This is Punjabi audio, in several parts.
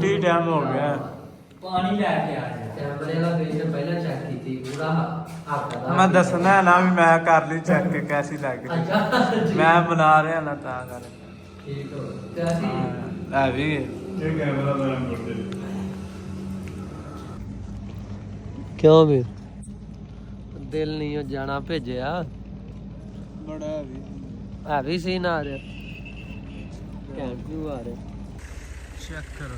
ਟੀ ਟਾਈਮ ਹੋ ਗਿਆ ਪਾਣੀ ਲੈ ਕੇ ਆ ਜਾ ਕੈਮਰੇ ਵਾਲਾ ਪੇਜ ਪਹਿਲਾਂ ਚੈੱਕ ਕੀਤੀ ਪੂਰਾ ਹੱਥ ਦਾ ਮੈਂ ਦੱਸਣਾ ਨਾ ਵੀ ਮੈਂ ਕਰ ਲਈ ਚੈੱਕ ਕੈਸੀ ਲੱਗ ਰਹੀ ਅੱਛਾ ਮੈਂ ਬਣਾ ਰਿਹਾ ਨਾ ਤਾਂ ਕਰ ਠੀਕ ਹੋ ਕੈਸੀ ਆ ਵੀ ਇਹ ਕੈਮਰਾ ਮੇਰਾ ਮੁੱਢੇ ਕਿਉਂ ਵੀ ਦਿਲ ਨਹੀਂ ਜਾਣਾ ਭੇਜਿਆ ਬੜਾ ਹੈਵੀ ਸੀਨ ਆ ਰਿਹਾ ਕੈਂਪ ਵੀ ਆ ਰਿਹਾ ਚੈੱਕ ਕਰੋ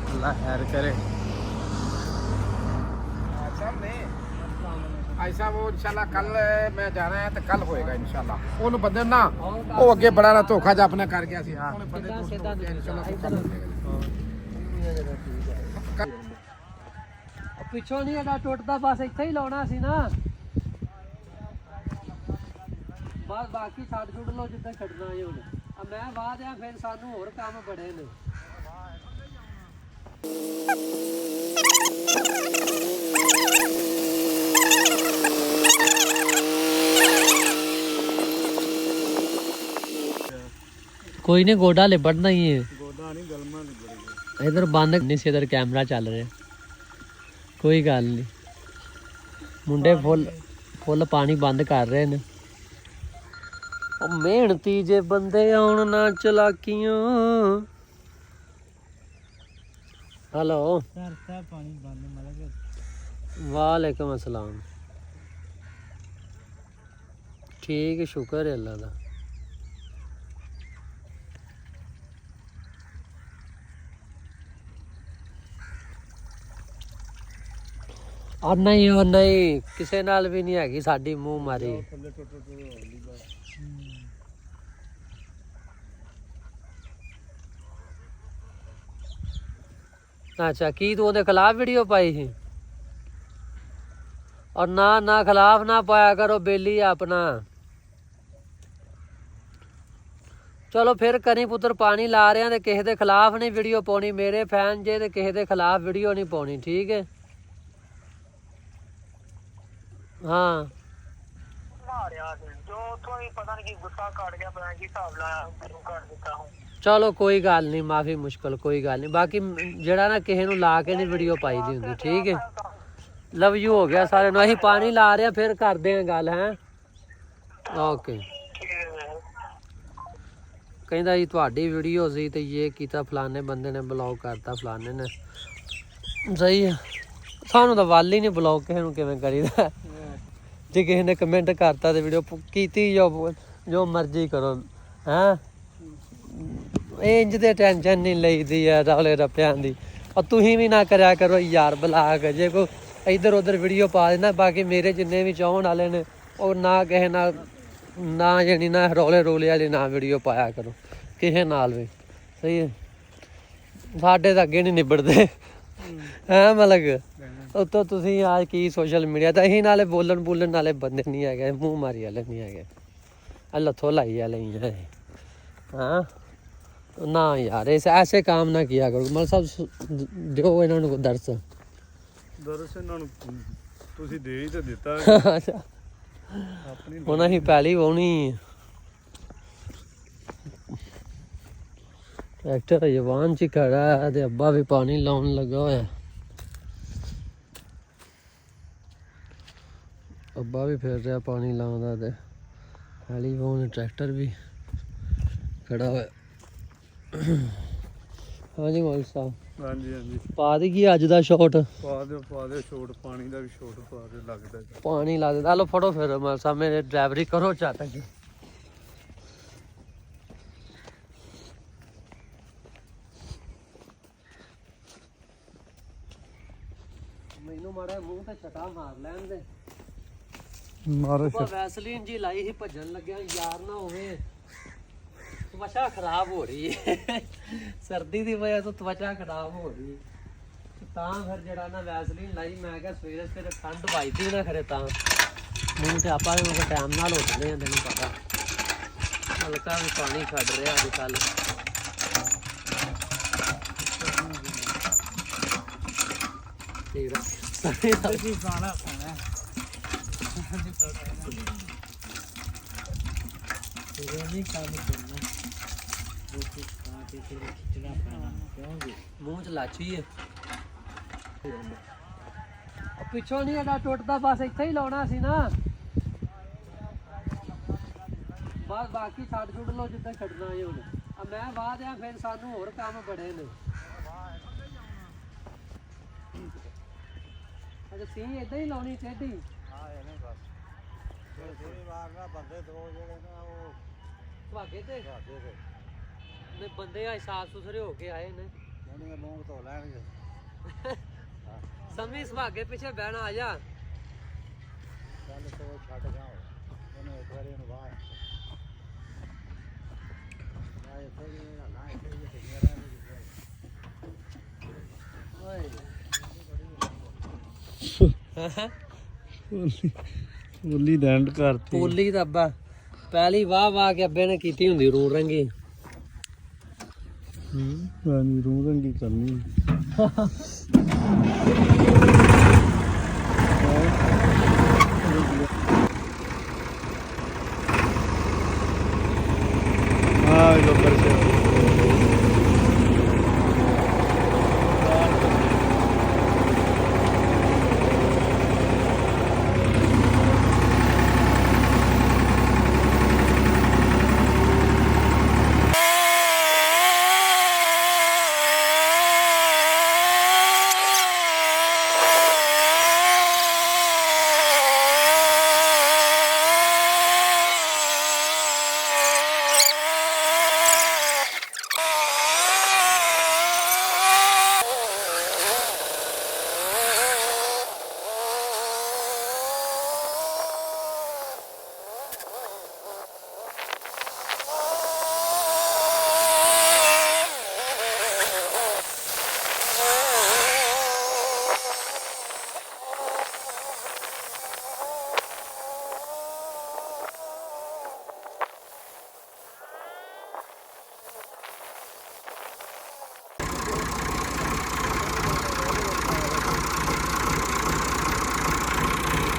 अल्लाह खैर करे ऐसा वो इंशाल्लाह कल मैं जा रहा है तो कल होएगा इंशाल्लाह उन बंदे ना वो अगे बड़ा ना धोखा जा अपने कर गया सी उन बंदे इंशाल्लाह तो कल होएगा ਪਿੱਛੋਂ ਨਹੀਂ ਇਹਦਾ ਟੁੱਟਦਾ ਬਸ ਇੱਥੇ ਹੀ ਲਾਉਣਾ ਸੀ ਨਾ ਬਸ ਬਾਕੀ ਛੱਡ ਛੁੱਟ ਲਓ ਜਿੱਦਾਂ ਛੱਡਣਾ ਹੈ ਹੁਣ ਆ ਮੈਂ ਬਾਅਦ ਆ ਫਿਰ ਸਾਨੂੰ ਹੋਰ ਕੰਮ ਬੜੇ ਨੇ कोई नहीं गोडा लिपटना ही है ਗੋਡਾ ਨਹੀਂ ਗਲਮਾ ਲਿਬੜ इधर बंद नहीं से इधर कैमरा चल रहा कोई गल नहीं मुंडे फुल फुल पानी बंद कर रहे ने मेहनती जे बंदे आउण ना चलाकियां हेलो ਕਰਤਾ ਪਾਣੀ ਬੰਦ ਮਤਲਬ वालेकुम अस्सलाम ठीक शुक्र है अल्लाह दा और नहीं किसी नाल भी नहीं हैगी साडी मुंह मारी अच्छा की तू ओदे खिलाफ वीडियो पाई थी और ना खिलाफ ना पाया करो बेली अपना चलो फिर करी पुत्र पानी ला रहे हैं ते किसी दे खिलाफ नहीं वीडियो पानी मेरे फैन जे ते किसी दे खिलाफ वीडियो नहीं पानी ठीक है हाँ चलो कोई गल नहीं माफी मुश्किल कोई गल नहीं बाकी जड़ा ना किसी ला के नहीं वीडियो पाई दी होंगी ठीक है लव यू हो गया सारे अं पानी ला रहे हैं फिर करते हैं गल है ओके कहता जी थोड़ी वीडियो सी तो ये किया फलाने बंदे ने ब्लॉग करता फलाने ने सही है सानू तो वल ही नहीं ब्लॉग किसी किवें करीदा जे किसी ने कमेंट करता तो वीडियो की जो मर्जी करो हैं इंज ते टेंशन नहीं लईदी है रौले रप्पियां दी और तुसीं भी ना करया करो यार ब्लॉग जे कोई इधर उधर वीडियो पा देना बाकी मेरे जिन्ने भी चाहण वाले ने और ना किसी ना जानी ना रौले रोले वाली ना वीडियो पाया करो किसी नाल भी सही है साडे तो अगे नहीं निबड़ते हैं मतलब उतो तुसीं आज की सोशल मीडिया तो असीं नाले बोलन वाले बंदे नहीं है मूँह मारी वाले नहीं है लथो लाई वाले ही है हाँ ना यार ऐसे काम ना किया करो मतलब सब दो इन्होंने दर्श ਦਰਸ ਇਹਨਾਂ ਨੂੰ ਤੁਸੀਂ ਦੇ ਹੀ ਤਾਂ ਦਿੱਤਾ अच्छा ਉਹਨਾਂ ਹੀ ਪਹਿਲੀ ਵਾਉਣੀ ट्रैक्टर जवान च खड़ा है ते अब्बा भी पानी लाउन लगा होया अब्बा भी फिर रहा पानी लाउंदा ते ਪਹਿਲੀ ਵਾਉਣ ट्रैक्टर भी खड़ा होया हाँ जी मौलवी साहब ਹਾਂਜੀ ਹਾਂਜੀ पा दी अज दा शॉट ਪਾ ਦਿਓ ਛੋਟ ਪਾਣੀ ਦਾ ਵੀ ਛੋਟ ਪਾ ਦਿਓ ਲੱਗਦਾ पानी ला दे लो फटो फिर मौलवी साहब मेरे ड्राइवरी करो चाहता जी मैनू माड़ा मूँह ते छटा मार लैन दे ਮਾਰੋ वैसलीन जी लाई ही भजन लग्या यार ना होवे त्वचा खराब हो रही है सर्दी की वजह तो त्वचा खराब हो रही है ਤਾਂ ਫਿਰ ਜਿਹੜਾ ਨਾ ਵੈਸਲੀਨ ਲਾਈ ਮੈਂ ਕਿਹਾ ਸਵੇਰੇ ਸਵੇਰੇ ਠੰਡ ਵੱਜਦੀ ਨਾ ਖਰੇ ਤਾਂ ਮੂੰਹ ਤੇ ਆਪਾਂ ਵੀ ਟਾਈਮ ਨਾਲ ਹੋ ਜਾਂਦੇ ਆ ਤੈਨੂੰ ਪਤਾ ਹਲਕਾ ਵੀ ਪਾਣੀ ਛੱਡ ਰਿਹਾ ਅੱਜ ਕੱਲ ਠੀਕ ਹੈ ਖਾਣਾ ਖਾਣਾ ਤੇਰੇ ਨਹੀਂ ਕੰਮ ਕਰਨਾ ਰੋਟੀ ਖਾ ਕੇ ਫਿਰ ਖਿਚੜਾ ਪੈਣਾ ਕਿਉਂਕਿ ਮੂੰਹ ਚ ਲਾਚੀ ਹੈ ਪਿੱਛੋਂ ਨਹੀਂ ਇਹਦਾ ਟੁੱਟਦਾ ਬਸ ਇੱਥੇ ਹੀ ਲਾਉਣਾ ਸੀ ਨਾ ਬਸ ਬਾਕੀ ਛੱਡ ਛੁੱਟ ਲਓ ਜਿੱਦਾਂ ਛੱਡਣਾ ਹੈ ਹੁਣ ਆ ਮੈਂ ਬਾਅਦ ਆ ਫਿਰ ਸਾਨੂੰ ਹੋਰ ਕੰਮ ਬੜੇ ਨੇ ਅਜੇ ਸੀ ਇਦਾਂ ਹੀ ਲਾਉਣੀ ਟੇਢੀ ਹਾਂ ਐਵੇਂ ਬਸ ਕੋਈ ਵਾਰ ਨਾ ਬੰਦੇ ਦੋ ਜਿਹੜੇ ਨਾ ਉਹ ਭਾਗੇ ਤੇ ਤੁਹਾਡੇ ਦੇ ਨੇ ਬੰਦੇ ਆ ਸਾਫ ਸੁਥਰੇ ਹੋ ਕੇ ਆਏ ਨੇ ਉਹਨੇ ਮੂੰਹ ਧੋ ਲੈਣਗੇ ਸਮੀ ਸੁਹਾਗੇ ਪਿੱਛੇ ਬਹਿਣਾ ਆ ਜਾ ਚੱਲ ਤੋ ਛੱਡ ਜਾਓ ਉਹਨੇ ਇੱਕ ਵਾਰੀ ਉਹਨੂੰ ਵਾਹ ਆਏ ਫਿਰ ਨਾ ਇੱਥੇ ਹੀ ਟਿਕੀਆਂ ਰਹਿਣਗੇ ਓਏ ਬੋਲੀ ਦੰਡ ਕਰਤੀ ਪੋਲੀ ਦਾ ਅੱਬਾ ਪਹਿਲੀ ਵਾਹ ਵਾਹ ਕੇ ਅੱਬੇ ਨੇ ਕੀਤੀ ਹੁੰਦੀ ਰੂ ਰੰਗੀ ਰਾਨੀ ਰੂਹ ਰੰਗੀ ਕਰਨੀ ਹਾਂ ਗੱਬਰ ਸੇ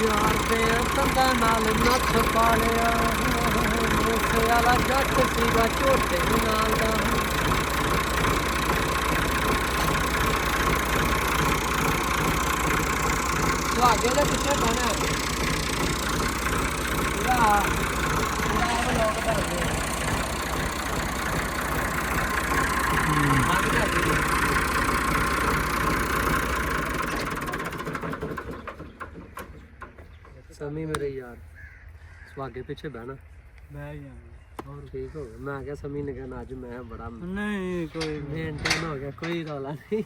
ਯਾਰ ਦੇ ਤੰਦਾ ਨਾਲ ਨੱਥ ਪਾ ਲਿਆ ਮੂਸੇ ਵਾਲਾ ਜੱਟ ਸੀਗਾ ਝੋਟੇ ਨਾਲ ਦਾ ਸੁਹਾਗੇ ਦੇ ਪਿੱਛੇ ਬਣਾ ਪੂਰਾ ਪੂਰਾ ਲੋਕ ਕਰਦੇ ਸਮੀ ਮੇਰੇ ਯਾਰ ਸੁਹਾਗੇ ਪਿੱਛੇ ਬਹਿਣਾ ਬਹਿ ਜਾਣਾ ਹੋਰ ਠੀਕ ਹੋ ਗਿਆ ਮੈਂ ਕਿਹਾ ਸਮੀ ਨੇ ਕਹਿਣਾ ਅੱਜ ਮੈਂ ਬੜਾ ਨਹੀਂ ਕੋਈ ਮੇਨਟੇਨ ਹੋ ਗਿਆ ਕੋਈ ਰੌਲਾ ਨਹੀਂ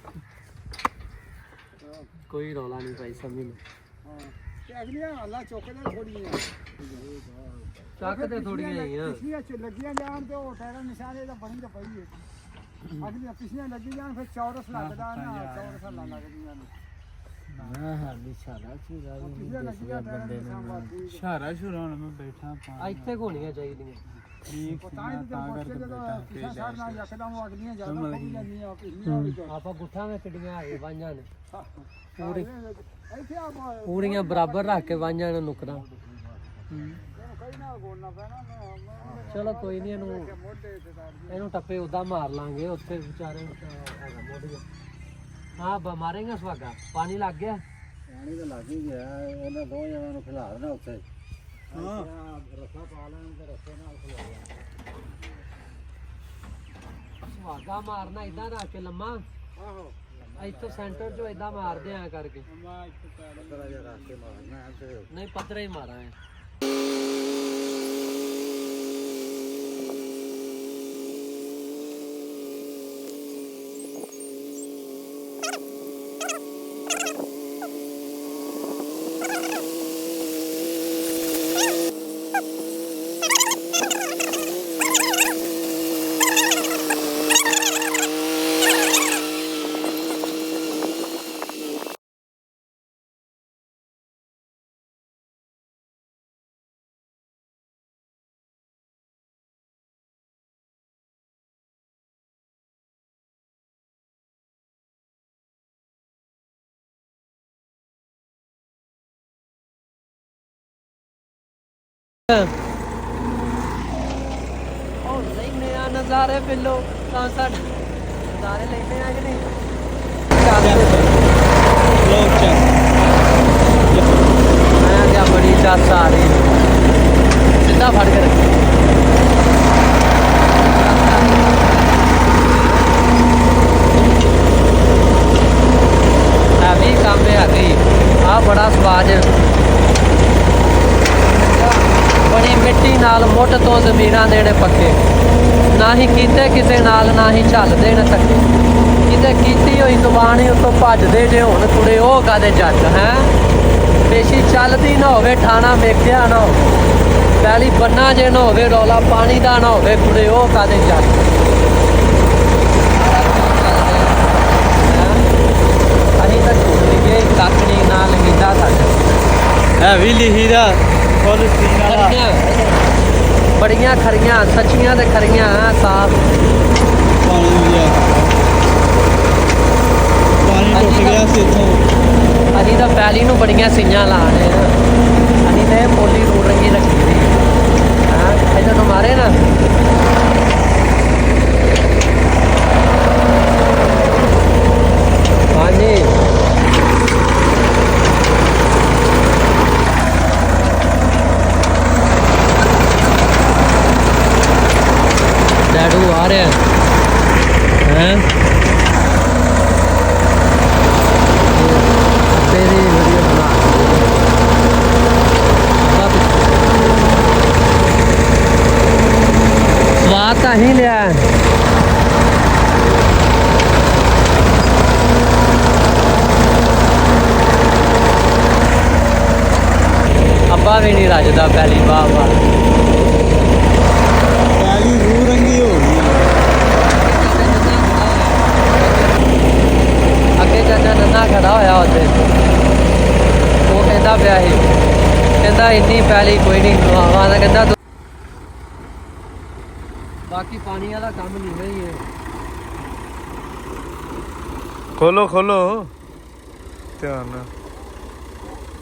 ਕੋਈ ਰੌਲਾ ਨਹੀਂ ਭਾਈ ਸਮੀ ਨੂੰ ਅਗਲੀਆਂ ਹਾਲਾਂ ਚੁੱਕਦੇ ਥੋੜੀਆਂ ਚੱਕ ਤੇ ਥੋੜੀਆਂ ਆਈਆਂ ਪਿਛਲੀਆਂ ਚ ਲੱਗੀਆਂ ਜਾਣ ਤੇ ਉਹ ਟਾਇਰਾਂ ਨਿਸ਼ਾਨੇ ਤਾਂ ਬਣੀ ਤਾਂ ਪਈ ਹੈ ਅਗਲੀਆਂ ਪਿਛਲੀਆਂ ਲੱਗੀ ਜਾਣ ਫਿਰ ਚੌਰਸ ਲੱਗਦਾ ਨਾ ਚੌਰਸ ਹਾਲਾਂ ਲੱਗਦੀਆਂ ਨੇ ਮੈਂ ਹਾਲੀ ਛਾੜਾ ਛੁਰਾ ਵੀ ਪਿਛਲੀਆਂ ਲੱਗੀਆਂ ਟਾਇਰਾਂ ਦੇ ਨਿਸ਼ਾਨ ਛਾੜਾ ਛੁਰਾ ਹੁਣ ਮੈਂ ਬੈਠਾ ਆ ਇੱਥੇ ਹੋਣੀਆਂ ਚਾਹੀਦੀਆਂ ਠੀਕ ਤਾਂ ਹੀ ਤੇ ਪੁੱਛ ਜਦੋਂ ਪਿਛਾ ਸਾਰ ਨਾਲ ਯਕਦਮ ਅਗਲੀਆਂ ਜ਼ਿਆਦਾ ਖੁੱਲ ਜਾਂਦੀਆਂ ਪਿਛਲੀਆਂ ਵੀ ਆਪਾਂ ਗੁੱਠਾਂ ਵਿੱਚ ਕਿੱਡੀਆਂ ਆ ਗਏ ਵਾਂਝਾਂ ਨੇ ਪੂਰੀ ਇੱਥੇ ਆ ਪੂਰੀਆਂ ਬਰਾਬਰ ਰੱਖ ਕੇ ਵਾਂਝਾਂ ਨੇ ਨੁਕਰਾਂ ਕਈ ਨਾਲ ਗੋਲਣਾ ਪੈਣਾ ਚਲੋ ਕੋਈ ਨਹੀਂ ਇਹਨੂੰ ਮੋਢੇ ਤੇ ਤਾਂ ਇਹਨੂੰ ਟੱਪੇ ਉਦਾਂ ਮਾਰ ਲਾਂਗੇ ਉੱਥੇ ਵਿਚਾਰੇ ਹੈਗਾ ਮੋਢੀਆ ਹਾਂ ਮਾਰੇਗਾ ਸੁਹਾਗਾ ਪਾਣੀ ਲੱਗ ਗਿਆ ਪਾਣੀ ਤਾਂ ਲੱਗ ਹੀ ਗਿਆ ਉਹਨਾਂ ਦੋ ਜਣਾਂ ਨੂੰ ਖਿਲਾ ਦੇਣਾ ਉੱਥੇ ਹਾਂ ਰੱਸਾ ਪਾ ਲੈਣ ਤੇ ਰੱਸੇ ਨਾਲ ਖਿਲਾ ਸੁਹਾਗਾ ਮਾਰਨਾ ਇਦਾਂ ਰੱਖ ਕੇ ਲੰਮਾ ਆਹੋ ਇੱਥੋਂ ਸੈਂਟਰ ਚੋਂ ਇਦਾਂ ਮਾਰਦੇ ਆ ਕਰਕੇ ਮੈਂ ਇੱਕ ਪੈਰ ਜਿਹਾ ਰੱਖ ਕੇ ਮਾਰਨਾ ਤੇ ਨਹੀਂ ਪੱਧਰਾ ਹੀ ਮਾਰਾਂਗੇ ਹੁਣ ਲੈਨੇ ਆ ਨਜ਼ਾਰੇ ਪਿੱਲੋ ਤਾਂ ਸਾਡੇ ਨਜ਼ਾਰੇ ਲੈਨੇ ਆ ਕਿ ਨਹੀਂ ਮੈਂ ਕਿਹਾ ਬੜੀ ਚਾਸ ਆ ਰਹੀ ਸਿੱਧਾ ਫੜ ਕੇ ਰੱਖੀ ਵੀ ਕੰਮ ਹੈ ਗਈ ਆ ਬੜਾ ਸਵਾਦ ਬੜੀ ਮਿੱਟੀ ਨਾਲ ਮੁੱਢ ਤੋਂ ਜ਼ਮੀਰਾਂ ਦੇਣੇ ਪੱਕੇ ਨਾ ਹੀ ਕੀਤੇ ਕਿਸੇ ਨਾਲ ਨਾ ਹੀ ਝੱਲ ਦੇਣ ਧੱਕੇ ਕਿਤੇ ਕੀਤੀ ਹੋਈ ਜ਼ੁਬਾਨ ਹੀ ਉੱਤੋਂ ਭੱਜਦੇ ਜੇ ਹੁਣ ਕੁੜੇ ਉਹ ਕਾਦੇ ਜੱਟ ਹੈ ਪੇਸ਼ੀ ਚੱਲਦੀ ਨਾ ਹੋਵੇ ਠਾਣਾ ਵੇਖਿਆ ਨਾ ਹੋਵੇ ਪਹਿਲੀ ਬੰਨਾ ਜੇ ਨਾ ਹੋਵੇ ਰੌਲਾ ਪਾਣੀ ਦਾ ਨਾ ਹੋਵੇ ਕੁੜੇ ਉਹ ਕਾਦੇ ਜੱਟ ਅਸੀਂ ਤਾਂ ਝੂਠ ਲਿਖੇ ਕੱਖ ਨਹੀਂ ਨਾ ਲਿਖੀਦਾ ਸਾਡਾ ਹੈ ਵੀ ਲਿਖੀਦਾ ਫੁੱਲ ਸੀਨ ਵਾਲਾ ਬੜੀਆਂ ਖਰੀਆਂ ਸੱਚੀਆਂ ਤੇ ਖਰੀਆਂ ਸਾਫ ਪਾਣੀ ਟੁੱਟ ਗਿਆ ਸੀ ਇੱਥੋਂ ਅਸੀਂ ਤਾਂ ਪੈਲੀ ਨੂੰ ਬੜੀਆਂ ਸੀਆਂ ਲਾਣੇ ਆ ਅਸੀਂ ਤਾਂ ਇਹ ਪੋਲੀ ਰੂੜ ਰੰਗੀ ਰੱਖੀ ਦੀ ਹਾਂ ਇਹਨਾਂ ਨੂੰ ਮਾਰੇ ਨਾ ਹਾਂਜੀ ਡੈਡੂ ਆ ਰਿਹਾ ਹੈ ਤੇਰੀ ਵੀਡੀਓ ਬਣਾ ਸਵਾਦ ਤਾਂ ਹੀ ਲਿਆ ਅੱਬਾ ਵੀ ਨਹੀਂ ਰੱਜਦਾ ਪਹਿਲੀ ਵਾਹ ਵਾਹ ਪਹਿਲੀ ਰੂਹ ਰੰਗੀ ਹੋ ਗਈ ਅੱਗੇ ਚਾਚਾ ਨੰਨਾ ਖੜਾ ਹੋਇਆ ਉੱਥੇ ਉਹ ਕਹਿੰਦਾ ਪਿਆ ਸੀ ਕਹਿੰਦਾ ਇੰਨੀ ਪੈਲੀ ਕੋਈ ਨਹੀਂ ਆਵਾਂ ਦਾ ਕਹਿੰਦਾ ਬਾਕੀ ਪਾਣੀ ਵਾਲਾ ਕੰਮ ਨਹੀਂ ਹੋਈ ਹੈ ਖੋਲੋ ਧਿਆਨ ਨਾਲ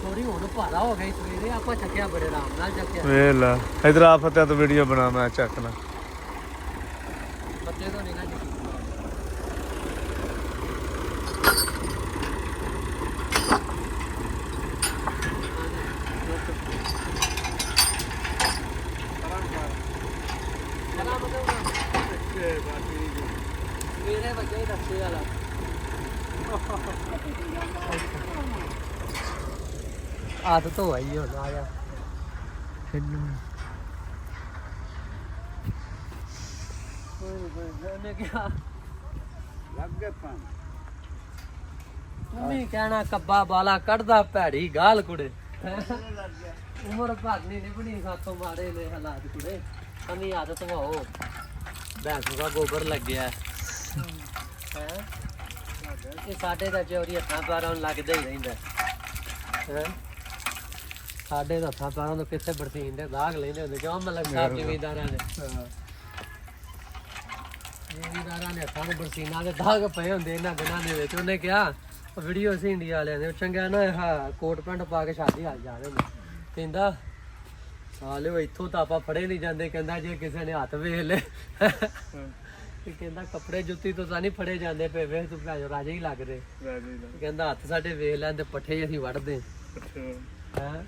ਥੋੜੀ ਹੁਣ ਭਾਰਾ ਹੋ ਗਈ ਸਵੇਰੇ ਆਪਾਂ ਚੱਕਿਆ ਬੜੇ ਆਰਾਮ ਨਾਲ ਚੱਕਿਆ ਵੇਖ ਲੈ ਇਧਰ ਆ ਫਤਿਹ ਤੋਂ ਵੀਡੀਓ ਬਣਾ ਮੈਂ ਚੱਕਣਾ ਬੱਚੇ ਤੋਂ ਨਿਕਲ ਮੇਰੇ ਬੱਚੇ ਦੱਸੇ ਵਾਲਾ ਆਦਤ ਹੋ ਆਈ ਹੁਣ ਆ ਗਿਆ ਉਹਨੇ ਕਿਹਾ ਲੱਗ ਗਿਆ ਪਾਣੀ ਤੂੰ ਵੀ ਕਹਿਣਾ ਕੱਬਾ ਬਾਲਾ ਕੱਢਦਾ ਭੈੜੀ ਗਾਲ ਕੁੜੇ ਉਮਰ ਭਾਗਨੀ ਨਹੀਂ ਬਣੀ ਸਾਤੋਂ ਮਾੜੇ ਨੇ ਹਾਲਾਤ ਕੁੜੇ ਕਮੀ ਆਦਤ ਵਾਓ ਭੈਂਸੂ ਦਾ ਗੋਬਰ ਲੱਗਿਆ ਹੈ ਇਹ ਸਾਡੇ ਦਾ ਚੋਰੀ ਹੱਥਾਂ ਪੈਰਾਂ ਨੂੰ ਲੱਗਦਾ ਹੀ ਰਹਿੰਦਾ ਹੈ ਸਾਡੇ ਹੱਥਾਂ ਪੈਰਾਂ ਨੂੰ ਕਿਸੇ ਬਰਸੀਨ ਦੇ ਦਾਗ ਲੈਂਦੇ ਹੁੰਦੇ ਕਿਉਂ ਮਲਕ ਸਾਹਿਬ ਜ਼ਿਮੀਂਦਾਰਾਂ ਦੇ ਜ਼ਿਮੀਂਦਾਰਾਂ ਨੇ ਹੱਥਾਂ ਨੂੰ ਬਰਸੀਨਾਂ ਦੇ ਦਾਗ ਪਏ ਹੁੰਦੇ ਇਹਨਾਂ ਦਿਨਾਂ ਦੇ ਵਿੱਚ ਉਹਨੇ ਕਿਹਾ ਵੀਡੀਓ ਸੀ ਇੰਡੀਆ ਵਾਲਿਆਂ ਨੇ ਚੰਗਾ ਨਾ ਆਹ ਕੋਟ ਪੈਂਟ ਪਾ ਕੇ ਸ਼ਾਦੀ ਹਾਲ ਜਾ ਰਹੇ ਨੇ ਕਹਿੰਦਾ ਸਾਲਿਓ ਇੱਥੋਂ ਤਾਂ ਆਪਾਂ ਫੜੇ ਨਹੀਂ ਜਾਂਦੇ ਕਹਿੰਦਾ ਜੇ ਕਿਸੇ ਨੇ ਹੱਥ ਵੇਖ ਲੈ ਤੇ ਕਹਿੰਦਾ ਕੱਪੜੇ ਜੁੱਤੀ ਤੋਂ ਤਾਂ ਨਹੀਂ ਫੜੇ ਜਾਂਦੇ ਪਏ ਵੇਖ ਤੂੰ ਭੈਜੋ ਰਾਜੇ ਹੀ ਲੱਗ ਰਹੇ ਕਹਿੰਦਾ ਹੱਥ ਸਾਡੇ ਵੇਖ ਲੈਂਦੇ ਪੱਠੇ ਅਸੀਂ ਵੱਢਦੇ ਹੈ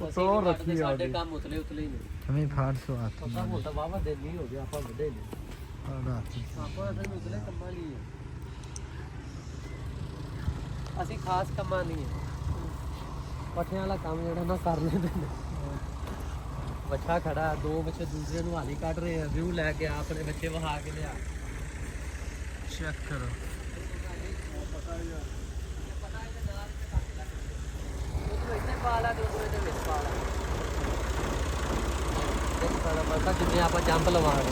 ਤੋਂ ਰੱਖੀ ਸਾਡੇ ਕੰਮ ਉਤਲੇ ਹੀ ਨੇ ਹਮੇ ਫਾੜ ਸੋ ਆਤ ਪਤਾ ਹੁਣ ਤਾਂ ਵਾਵਾ ਦਿਨ ਨਹੀਂ ਹੋ ਗਿਆ ਆਪਾਂ ਵੱਡੇ ਨੇ ਆਪਾਂ ਅਸਲ ਵਿੱਚ ਉਤਲੇ ਕੰਮਾਂ ਲਈ ਅਸੀਂ ਖਾਸ ਕੰਮਾਂ ਨਹੀਂ ਹੈ ਪੱਠਿਆਂ ਵਾਲਾ ਕੰਮ ਜਿਹੜਾ ਨਾ ਕਰ ਲੈਂਦੇ ਨੇ ਬੱਚਾ ਖੜਾ ਦੋ ਬੱਚੇ ਦੂਸਰੇ ਨੂੰ ਹਾਲੀ ਕੱਢ ਰਹੇ ਆ ਵਿਊ ਲੈ ਕੇ ਆਪਣੇ ਬੱਚੇ ਵਹਾ ਕੇ ਲਿਆ ਚੈੱਕ ਕਰੋ ਜਿੰਨੇ ਆਪਾਂ ਜੰਪ ਲਵਾਂਗੇ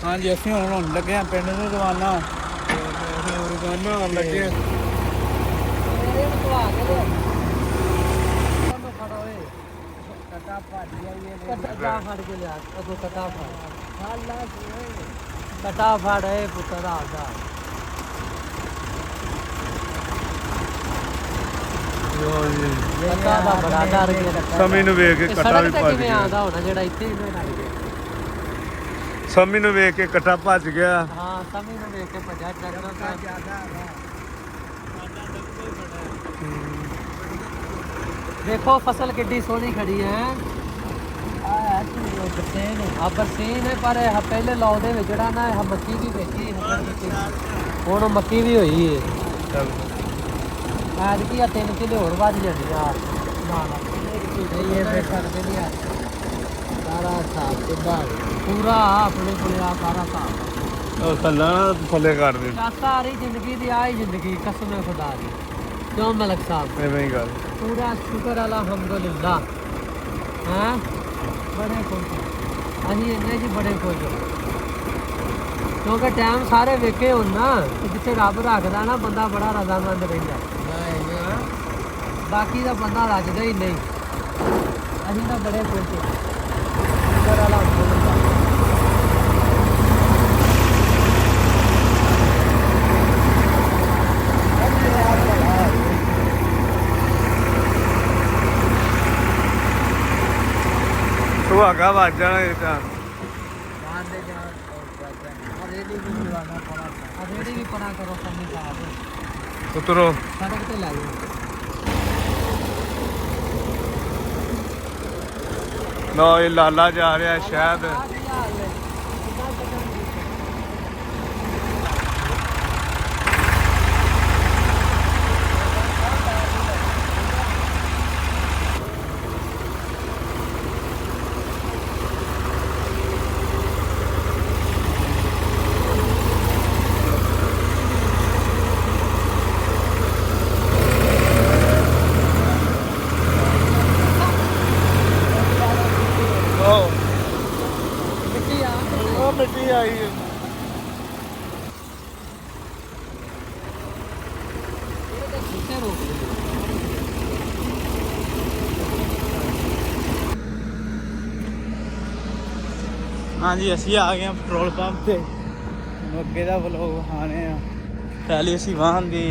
ਹਾਂਜੀ ਅਸੀਂ ਹੁਣ ਲੱਗੇ ਆ ਪਿੰਡ ਨੂੰ ਰਵਾਨਾ ਲੱਗੇ ਕਟਾ ਫੜ ਪੁੱਤਰ ਆਦਾ ਲਓ ਜੀ ਕੱਟਾ ਦਾ ਬੜਾ ਡਰ ਗਿਆ ਸਮੀ ਨੂੰ ਵੇਖ ਕੇ ਇਹ ਕੱਟਾ ਸੜਕ ਵੀ ਤੇ ਭੱਜ ਕਿਵੇਂ ਗਿਆ ਆਉਂਦਾ ਹੋਣਾ ਜਿਹੜਾ ਇੱਥੇ ਇਹਨੂੰ ਲੱਗ ਗਿਆ ਸਮੀ ਨੂੰ ਵੇਖ ਕੇ ਕੱਟਾ ਭੱਜ ਗਿਆ ਹਾਂ ਸਮੀ ਨੂੰ ਵੇਖ ਕੇ ਭੱਜਾ ਟਰੈਕਟਰ ਦੇਖੋ ਫਸਲ ਕਿੱਡੀ ਸੋਹਣੀ ਖੜੀ ਹੈ ਆ ਬਰਸੀਨ ਹੈ ਪਰ ਇਹ ਪਹਿਲੇ ਲਾਉਂਦੇ ਵਿੱਚ ਜਿਹੜਾ ਨਾ ਇਹ ਮੱਕੀ ਵੀ ਵੇਖੀ ਹੁਣ ਉਹ ਮੱਕੀ ਵੀ ਹੋਈ ਹੈ ਚੱਲ ਐਤਕੀ ਆ 3 ਕਿਲੋ ਹੋਰ ਵੱਧ ਜਾਣੀ ਆ ਨਾ ਨਹੀਂ ਇਹ ਫੇਰ ਸਕਦੇ ਨਹੀਂ ਆ ਸਾਰਾ ਹਿਸਾਬ ਕਿੱਦਾਂ ਪੂਰਾ ਆਪਣੇ ਕੋਲ ਆ ਸਾਰਾ ਹਿਸਾਬ ਉਹ ਥੱਲਾ ਥੱਲੇ ਕਰ ਦੇ ਸਾਰੀ ਜ਼ਿੰਦਗੀ ਦੀ ਆਈ ਜ਼ਿੰਦਗੀ ਕਸਮ ਹੈ ਖੁਦਾ ਦੀ ਕਿਉਂ ਮਲਕ ਸਾਹਿਬ ਐਵੇਂ ਹੀ ਗੱਲ ਪੂਰਾ ਸ਼ੁਕਰ ਅਲਹਮਦੁਲਿਲਾ ਹਾਂ ਬੜੇ ਖੁਸ਼ ਅਸੀਂ ਇੰਨੇ ਜੀ ਬੜੇ ਖੁਸ਼ ਕਿਉਂਕਿ ਟਾਈਮ ਸਾਰੇ ਵੇਖੇ ਹੁਣ ਨਾ ਕਿ ਜਿੱਥੇ ਰੱਬ ਰੱਖਦਾ ਨਾ ਬੰਦਾ ਬੜਾ ਰਜ਼ਾਮੰਦ ਰਹਿੰਦਾ ਬਾਕੀ ਦਾ ਬੰਦਾ ਰੱਜਦਾ ਹੀ ਨਹੀਂ ਅਸੀਂ ਤਾਂ ਬੜੇ ਖੁਸ਼ ਹਾਂ ਸ਼ੁਕਰ ਅਲਹਮਦੁਲਿਲਾ ਸੁਹਾਗਾ ਵੱਜ ਜਾਣਾ ਇਹ ਤਾਂ ਰੇੜੀ ਵੀ ਪਰਾਂ ਕਰੋ ਕੰਨੀ ਸਾਹਿਬ ਉਤਰੋ ਸੜਕ ਤੇ ਲੈ ਜਾਓ ਨਾ ਇਹ ਲਾਲਾ ਜਾ ਰਿਹਾ ਸ਼ਾਇਦ ਉਹ ਮਿੱਟੀ ਆਈ ਹੈ ਕਿੱਥੇ ਰੋਕ ਲਈ ਹਾਂਜੀ ਅਸੀਂ ਆ ਗਏ ਹਾਂ ਪੈਟਰੋਲ ਪੰਪ ਤੇ ਹੁਣ ਅੱਗੇ ਦਾ ਵਲੋਗ ਆਣੇ ਆ ਪਹਿਲੇ ਅਸੀਂ ਵਾਹਨ ਦੀ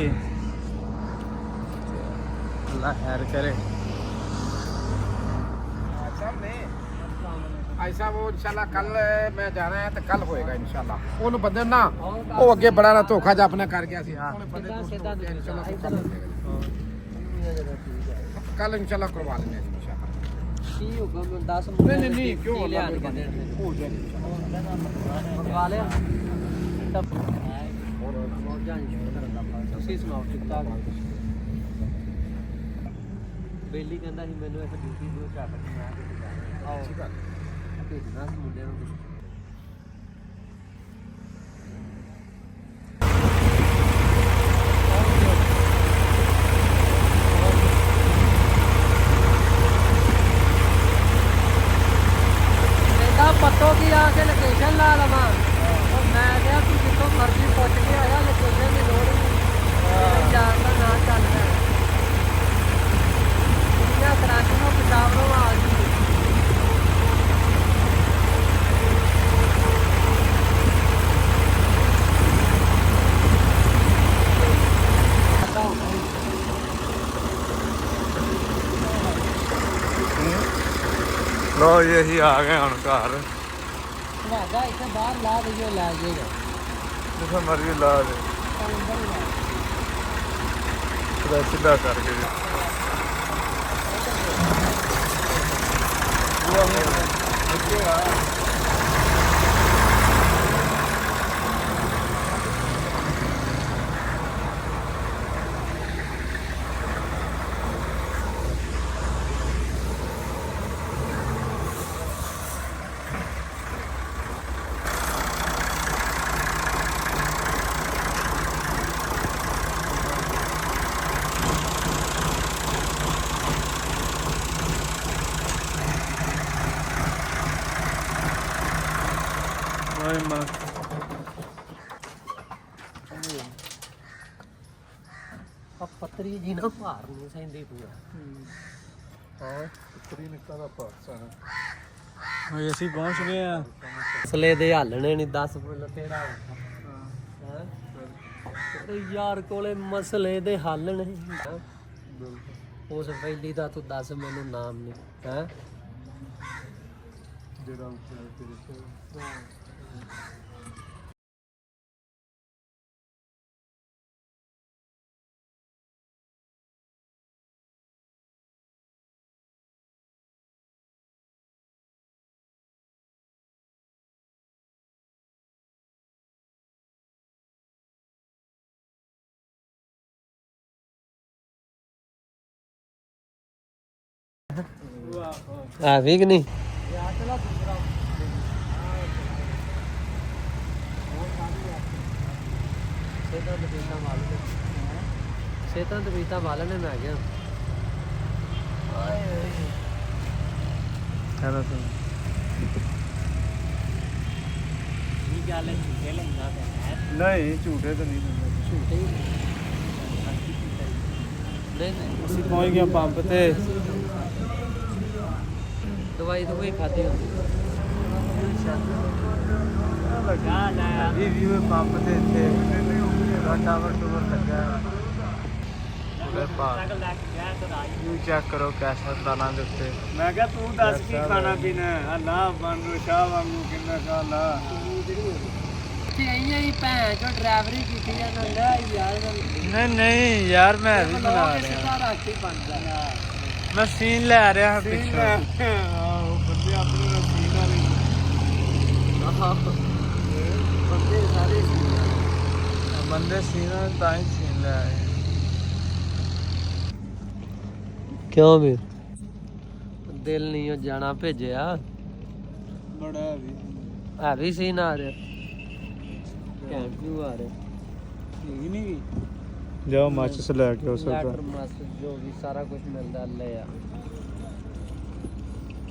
ਅੱਲਾ ਖੈਰ ਕਰੇ ऐसा वो इंशाल्लाह कल मैं जा रहा है तो कल होएगा इंशाल्लाह ਉਹਨੂੰ ਬੰਦੇ ਨਾ ਉਹ ਅੱਗੇ ਬੜਾ ਧੋਖਾ ਜਿਹਾ ਆਪਣਾ ਕਰ ਗਿਆ ਸੀ ਉਹਨੇ ਬੰਦੇ ਕੱਲ ਇੰਸ਼ਾल्लाह ਕਰਵਾ ਲੈਣੇ ਇੰਸ਼ਾल्लाह ਕੀ ਹੋਗਾ ਮੈਂ 10 ਨਹੀਂ ਕਿਉਂ ਲਿਆ ਕੇ ਦੇ ਹੋ ਜਾਏ ਮੰਗਵਾ ਲਿਆ ਤਬ ਬਹੁਤ ਜਾਨ ਕਰਨ ਦਾ ਤੁਸੀਂ ਸੁਣਾਓ ਠੀਕ ਠਾਕ ਬੇਲੀ ਕਹਿੰਦਾ ਸੀ ਮੈਨੂੰ ਇੱਕ ਡਿਊਟੀ ਦਿਓ ਚੱਕ ਕੇ ਮੈਂ ਕਿਤੇ ਜਾਣਾ ਆਓ ਠੀਕ ਹੈ ਭੇਜਣਾ ਸੀ ਮੁੰਡੇ ਨੂੰ ਕਹਿੰਦਾ ਪੱਤੋ ਕੀ ਆ ਕੇ ਲੋਕੇਸ਼ਨ ਲਾ ਲਵਾਂ ਉਹ ਮੈਂ ਕਿਹਾ ਤੂੰ ਜਿੱਥੋਂ ਮਰਜ਼ੀ ਪੁੱਛ ਕੇ ਆਇਆ ਲੋਕੇਸ਼ਨ ਦੀ ਲੋੜ ਨਹੀਂ ਜਾਣ ਦਾ ਨਾ ਚੱਲਦਾ ਦੁਨੀਆ ਕਰਾਚੀ ਨੂੰ ਪੰਜਾਬ ਨੂੰ ਆ ਗਈ ਲੋ ਜੀ ਅਸੀਂ ਆ ਗਏ ਹੁਣ ਘਰ ਹੈਗਾ ਇੱਥੇ ਬਾਹਰ ਲਾ ਦਈਏ ਲੈ ਜਾਏਗਾ ਜਿੱਥੇ ਮਰਜ਼ੀ ਲਾ ਦੇ ਸਿੱਧਾ ਕਰਕੇ ਜੀ ਆ ਪੱਤਰੀ ਜੀ ਨਾ ਭਾਰ ਨੂੰ ਸਹਿੰਦੀ ਪੂਰਾ ਹਾਂ ਤਰੀ ਨਿਕਲਦਾ ਪਾਸਾ ਹੋਏ ਅਸੀਂ ਪਹੁੰਚ ਗਏ ਆ ਅਸਲੇ ਦੇ ਹਾਲਣੇ ਨਹੀਂ 10 ਫੁੱਲ ਤੇਰਾ ਹੈ ਯਾਰ ਕੋਲੇ ਮਸਲੇ ਦੇ ਹੱਲ ਨਹੀਂ ਉਸ ਵੈਲੀ ਦਾ ਤੂੰ ਦੱਸ ਮੈਨੂੰ ਨਾਮ ਨਹੀਂ ਹੈ ਜਿਹੜਾ ਉੱਤੇ ਤੇਰੇ ਆ ਵੀ ਕਿ ਨਹੀਂ ਸੇਤਾਂ ਤਬੀਤਾਂ ਵਾਲੇ ਨੇ ਮੈਂ ਗਿਆ ਕਹਿੰਦਾ ਤੂੰ ਕੀ ਗੱਲ ਹੈ ਝੂਠੇ ਲੰਗਾ ਨਹੀਂ ਝੂਠੇ ਤਾਂ ਨਹੀਂ ਝੂਠੇ ਹੀ ਨਹੀਂ ਅਸੀਂ ਪਹੁੰਚ ਗਏ ਪੰਪ ਤੇ ਦਵਾਈ ਤਾਂ ਕੋਈ ਖਾਦੀ ਹੁੰਦੀ ਇਹ ਵੀ ਉਹ ਪੰਪ ਤੇ ਇੱਥੇ ਟਾਵਰ ਟੂਵਰ ਲੱਗਾ ਉਹਦੇ ਪਾਸ ਯੂ ਚੈੱਕ ਕਰੋ ਕੈਸਾ ਦਾਲਾਂ ਦੇ ਉੱਤੇ ਮੈਂ ਕਿਹਾ ਤੂੰ ਦੱਸ ਕੀ ਖਾਣਾ ਪੀਣਾ ਆ ਨਾ ਬਣ ਸ਼ਾਹ ਵਾਂਗੂ ਕਿੰਨਾ ਖਾ ਲਾ ਤੇ ਆਈਆਂ ਹੀ ਭੈਣ ਚੋ ਡਰਾਈਵਰੀ ਕੀਤੀ ਜਾਂਦਾ ਲੈ ਯਾਰ ਨਹੀਂ ਯਾਰ ਮੈਂ ਵੀ ਬਣਾ ਰਿਹਾ ਸਿੱਧਾ ਰਾਖੀ ਬਣਦਾ ਮੈਂ ਸੀਨ ਲੈ ਰਿਹਾ ਹਾਂ ਪਿੱਛੋਂ ਆਹੋ ਬੰਦੇ ਆਪਣੇ ਰਸੀਨ ਵਾਲੇ ਬੰਦੇ ਸਾਰੇ ਬੰਦੇ ਸੀਨ ਤਾਂ ਹੀ ਸੀਨ ਲੈ ਆਏ ਕਿਉਂ ਵੀ ਦਿਲ ਨਹੀਂ ਉਹ ਜਾਣਾ ਭੇਜਿਆ ਬੜਾ ਵੀ ਹੈ ਵੀ ਸੀਨ ਆ ਰਿਹਾ ਕੈਂਪ ਵੀ ਆ ਰਿਹਾ ਠੀਕ ਨਹੀਂ ਜਾਓ ਮਾਚਸ ਲੈ ਕੇ ਉਸ ਲੈਟਰ ਮਸ ਜੋ ਵੀ ਸਾਰਾ ਕੁਝ ਮਿਲਦਾ ਲੈ ਆ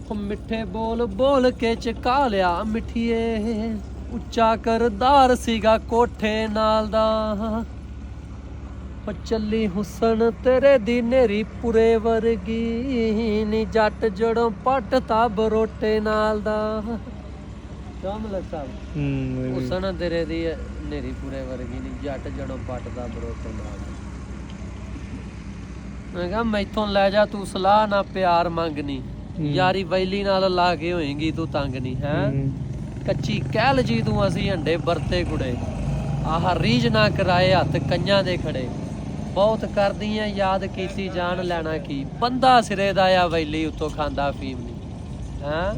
ਉਹ ਮਿੱਠੇ ਬੋਲ ਬੋਲ ਕੇ ਚਕਾ ਲਿਆ ਮਿੱਠੀਏ ਉੱਚਾ ਕਰਦਾਰ ਸੀਗਾ ਕੋਠੇ ਨਾਲ ਦਾ ਉਹ ਚੱਲੀ ਹੁਸਨ ਤੇਰੇ ਦੀ ਨੇਰੀ ਪੁਰੇ ਵਰਗੀ ਨੀ ਜੱਟ ਜੜੋਂ ਪੱਟ ਤਾ ਬਰੋਟੇ ਨਾਲ ਦਾ ਕਿਉਂ ਮਲਕ ਸਾਹਿਬ ਹੁਸਨ ਤੇਰੇ ਦੀ ਨੇਰੀ ਪੁਰੇ ਵਰਗੀ ਨੀ ਜੱਟ ਜੜੋਂ ਪੱਟ ਤਾ ਬਰੋਟੇ ਨਾਲ ਦਾ ਮੈਂ ਕਿਹਾ ਮੈਥੋਂ ਲੈ ਜਾ ਤੂੰ ਸਲਾਹ ਨਾ ਪਿਆਰ ਮੰਗਨੀ ਯਾਰੀ ਵੈਲੀ ਨਾਲ ਲਾ ਕੇ ਹੋਏਗੀ ਤੂੰ ਤੰਗ ਨਹੀਂ ਹੈ ਕੱਚੀ ਕਹਿਲ ਜੀ ਤੂੰ ਅਸੀਂ ਹੰਡੇ ਵਰਤੇ ਕੁੜੇ ਆਹ ਰੀਝ ਨਾ ਕਰਾਏ ਹੱਥ ਕੰਨਾਂ ਦੇ ਖੜੇ ਬਹੁਤ ਕਰਦੀਆਂ ਯਾਦ ਕੀਤੀ ਜਾਨ ਲੈਣਾ ਕੀ ਬੰਦਾ ਸਿਰੇ ਦਾ ਆ ਵੈਲੀ ਉੱਤੋਂ ਖਾਂਦਾ ਫੀਮ ਨਹੀਂ ਹੈ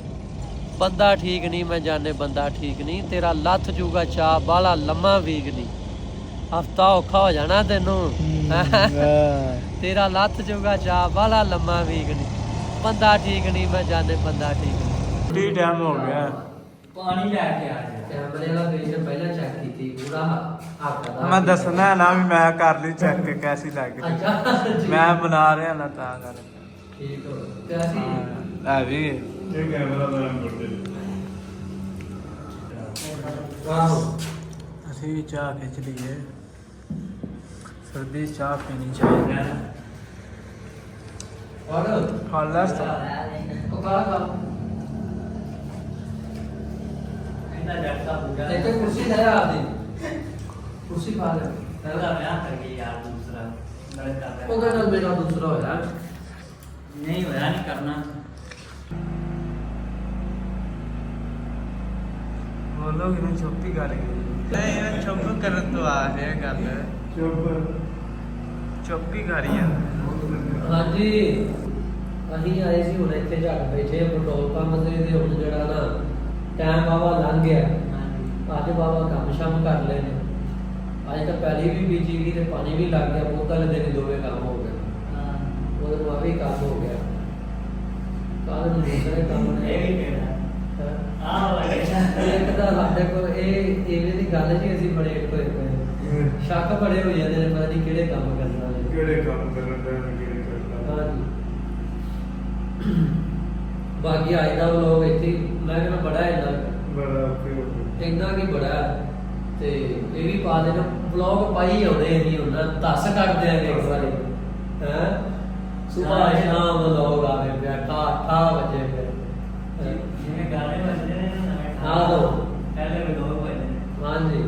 ਬੰਦਾ ਠੀਕ ਨਹੀਂ ਮੈਂ ਜਾਣੇ ਬੰਦਾ ਠੀਕ ਨਹੀਂ ਤੇਰਾ ਲੱਥ ਜੂਗਾ ਚਾਹ ਬਾਲਾ ਲੰਮਾ ਵੀਗ ਨਹੀਂ ਹਫਤਾ ਔਖਾ ਹੋ ਜਾਣਾ ਤੈਨੂੰ ਤੇਰਾ ਲੱਥ ਜੂਗਾ ਚਾਹ ਬਾਲਾ ਲੰਮਾ ਵੀਗ ਨਹੀਂ ਬੰਦਾ ਠੀਕ ਨਹੀਂ ਮੈਂ ਜਾਣੇ ਬੰਦਾ ਠੀਕ ਨਹੀਂ ਟੀ ਟਾਈਮ ਹੋ ਗਿਆ ਪਾਣੀ ਲੈ ਕੇ ਆ ਜਾ ਕੈਮਰੇ ਵਾਲਾ ਫੀਚਰ ਪਹਿਲਾਂ ਚੈੱਕ ਕੀਤੀ ਪੂਰਾ ਹੱਥ ਦਾ ਮੈਂ ਦੱਸਣਾ ਨਾ ਵੀ ਮੈਂ ਕਰ ਲਈ ਚੈੱਕ ਕੈਸੀ ਲੱਗ ਰਹੀ ਅੱਛਾ ਮੈਂ ਬਣਾ ਰਿਹਾ ਨਾ ਤਾਂ ਕਰ ਠੀਕ ਹੋ ਤੇ ਅਸੀਂ ਆ ਵੀ ਇਹ ਕੈਮਰਾ ਦਾ ਨੰਬਰ ਦੇ ਆਹੋ ਅਸੀਂ ਵੀ ਚਾਹ ਖਿੱਚ ਲਈਏ ਸਰਦੀ ਚਾਹ ਪੀਣੀ ਚਾਹੀਦੀ ਹੈ ਔਰ ਹਾਲਾ ਉਹ ਖਾ एक कुर्सी है आपकी कुर्सी खा ले पहला ब्याह कर गई यार दूसरा लड़का ओके ना मेरा दूसरा हो यार नहीं होया नहीं करना बोलो कि नहीं चुप्पी कर गई नहीं मैं चुप करन तो आ है गल चुप ही करी है हाँ जी ਅਸੀਂ ਆਏ ਸੀ ਹੁਣ ਇੱਥੇ ਝੱਟ ਬੈਠੇ ਪੈਟਰੋਲ ਪੰਪ ਤੇ ਹੁਣ ਜਿਹੜਾ ਨਾ ਟਾਈਮ ਬਾਬਾ ਲੰਘ ਗਿਆ ਅੱਜ ਬਾਬਾ ਕੰਮ ਸ਼ਾਮ ਕਰ ਲਏ ਨੇ ਅੱਜ ਤਾਂ ਪਹਿਲੀ ਵੀ ਬੀਜੀ ਗਈ ਤੇ ਪਾਣੀ ਵੀ ਲੱਗ ਗਿਆ ਬੋਤਲ ਦੇ ਵੀ ਦੋਵੇਂ ਕੰਮ ਹੋ ਗਏ ਉਹਦੇ ਨੂੰ ਆ ਵੀ ਕੰਮ ਹੋ ਗਿਆ ਕੱਲ ਨੂੰ ਦੂਸਰੇ ਕੰਮ ਨੇ ਇਹ ਵੀ ਕਿਹੜਾ ਇੱਕ ਤਾਂ ਸਾਡੇ ਕੋਲ ਇਹ ਇਵੇਂ ਦੀ ਗੱਲ ਜੀ ਅਸੀਂ ਬੜੇ ਹੋਏ ਪਏ ਸ਼ੱਕ ਬੜੇ ਹੋ ਜਾਂਦੇ ਨੇ ਪਤਾ ਨਹੀਂ ਕਿਹੜੇ ਕੰਮ ਕਰਨਾ ਨੇ ਕਿਹੜੇ ਕੰਮ ਕਰਨ ਦਾ ਕਿਹੜੇ ਕਰਦਾ ਹਾਂਜੀ ਬਾਕੀ ਅੱਜ ਦਾ ਲੋਕ ਇੱਥੇ ਮੈਂ ਕਹਿੰਦਾ ਬੜਾ ਇੰਨਾ ਬੜਾ ਓਕੇ ਇੰਨਾ ਕੀ ਬੜਾ ਤੇ ਇਹ ਵੀ ਪਾ ਦੇਣਾ ਵਲੌਗ ਪਾਈ ਆਉਂਦੇ ਨਹੀਂ ਉਹਨਾਂ ਦੱਸ ਕੱਢਦੇ ਆ ਇੱਕ ਵਾਰੀ ਹੈ ਸੁਬਾਹ ਸ਼ਾਮ ਵਲੌਗ ਆਵੇ ਪਿਆ 8 ਵਜੇ ਫਿਰ ਜਿਵੇਂ ਗਾਣੇ ਵੱਜਦੇ ਨੇ ਆਹੋ ਪਹਿਲੇ ਵੀ ਲੋਕ ਵੱਜਦੇ ਹਾਂਜੀ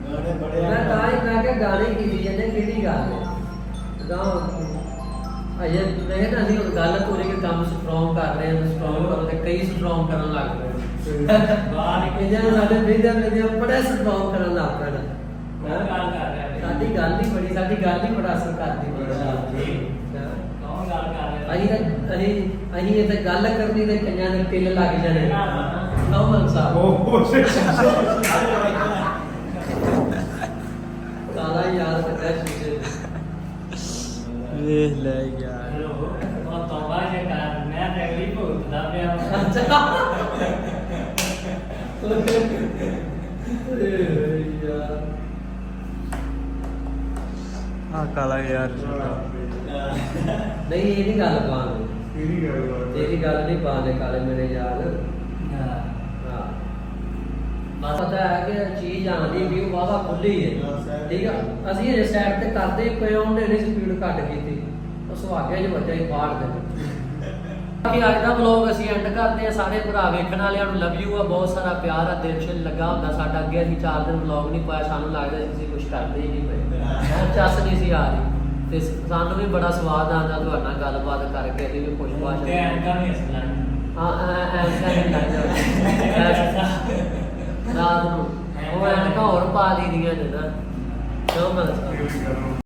ਗਾਣੇ ਬੜੇ ਮੈਂ ਤਾਂ ਹੀ ਮੈਂ ਕਿਹਾ ਗਾਣੇ ਕੀ ਜਾਂਦੇ ਕਿਹੜੀ ਗੱਲ ਹੈ ਗਾਉਂ ਅਜੇ ਮੈਂ ਕਈ ਸਟਰੋਂਗ ਕਰਨ ਲੱਗ ਪਏ ਇਹਨਾਂ ਨੂੰ ਸਾਡੇ ਬੇਦਿਆਂ ਬੜਾ ਸਟਰੋਂਗ ਕਰਨ ਲੱਗ ਪਏ ਸਾਡੀ ਗੱਲ ਹੀ ਬੜੀ ਸਾਡੀ ਗੱਲ ਹੀ ਬੜਾ ਅਸਰ ਕਰਦੀ ਅਸੀਂ ਇਹ ਤਾਂ ਗੱਲ ਕਰਨੀ ਤੇ ਕਈਆਂ ਦੇ ਤਿਲ ਲੱਗ ਜਾਣੇ ਨੌਮਨ ਸਾਹਿਬ ਕਾਲਾ ਯਾਦ ਕਰਦਾ ਸ਼ੀਸ਼ੇ ਵੇਖ ਲੈ ਯਾਰ ਆ ਕਾਲਾ ਯਾਰ ਨਹੀਂ ਇਹ ਨਹੀਂ ਗੱਲ ਪਾਉਂਦੇ ਤੇਰੀ ਗੱਲ ਨਹੀਂ ਪਾਉਂਦੇ ਕਾਲੇ ਮੇਰੇ ਯਾਰ ਹਾਂ ਬਸ ਪਤਾ ਹੈ ਕਿ ਚੀਜ਼ ਆਉਂਦੀ ਵੀ ਉਹ ਵਾਵਾ ਖੁੱਲੀ ਹੈ ਠੀਕ ਆ ਅਸੀਂ ਇਹ ਸਾਈਡ ਤੇ ਕਰਦੇ ਪਏ ਉਹਨੇ ਨਹੀਂ ਸਪੀਡ ਘੱਟ ਕੀਤੀ ਉਹ ਸੁਹਾਗੇ ਚ ਵੱਜਾ ਹੀ ਫਾੜ ਦੇ ਬਾਕੀ ਅੱਜ ਦਾ ਵਲੌਗ ਅਸੀਂ ਐਂਡ ਕਰਦੇ ਆ ਸਾਰੇ ਭਰਾ ਵੇਖਣ ਵਾਲਿਆਂ ਨੂੰ ਲਵ ਯੂ ਆ ਬਹੁਤ ਸਾਰਾ ਪਿਆਰ ਆ ਦਿਲ 'ਚ ਲੱਗਾ ਹੁੰਦਾ ਸਾਡਾ ਅੱਗੇ ਅਸੀਂ 4 ਦਿਨ ਵਲੌਗ ਨਹੀਂ ਪਾਇਆ ਸਾਨੂੰ ਲੱਗਦਾ ਅਸੀਂ ਕੁਝ ਕਰਦੇ ਹੀ ਨਹੀਂ ਪਏ ਚੱਸ ਨਹੀਂ ਸੀ ਆ ਰਹੀ ਤੇ ਸਾਨੂੰ ਵੀ ਬੜਾ ਸਵਾਦ ਆਉਂਦਾ ਤੁਹਾਡੇ ਨਾਲ ਗੱਲਬਾਤ ਕਰਕੇ ਅਸੀਂ ਵੀ ਖੁਸ਼ ਬਾਸ਼ ਤੇ ਐਨਕਾਂ ਵੀ ਅਸਲਾਂ ਹਾਂ ਐਨਕਾਂ ਵੀ ਲੱਗ ਜਾਂਦਾ ਰਾਤ ਨੂੰ ਉਹ ਐਨਕਾਂ ਹੋਰ ਪਾ ਲਈ ਦੀਆਂ ਨੇ ਨਾ ਕਿਉਂ ਮਤਲਬ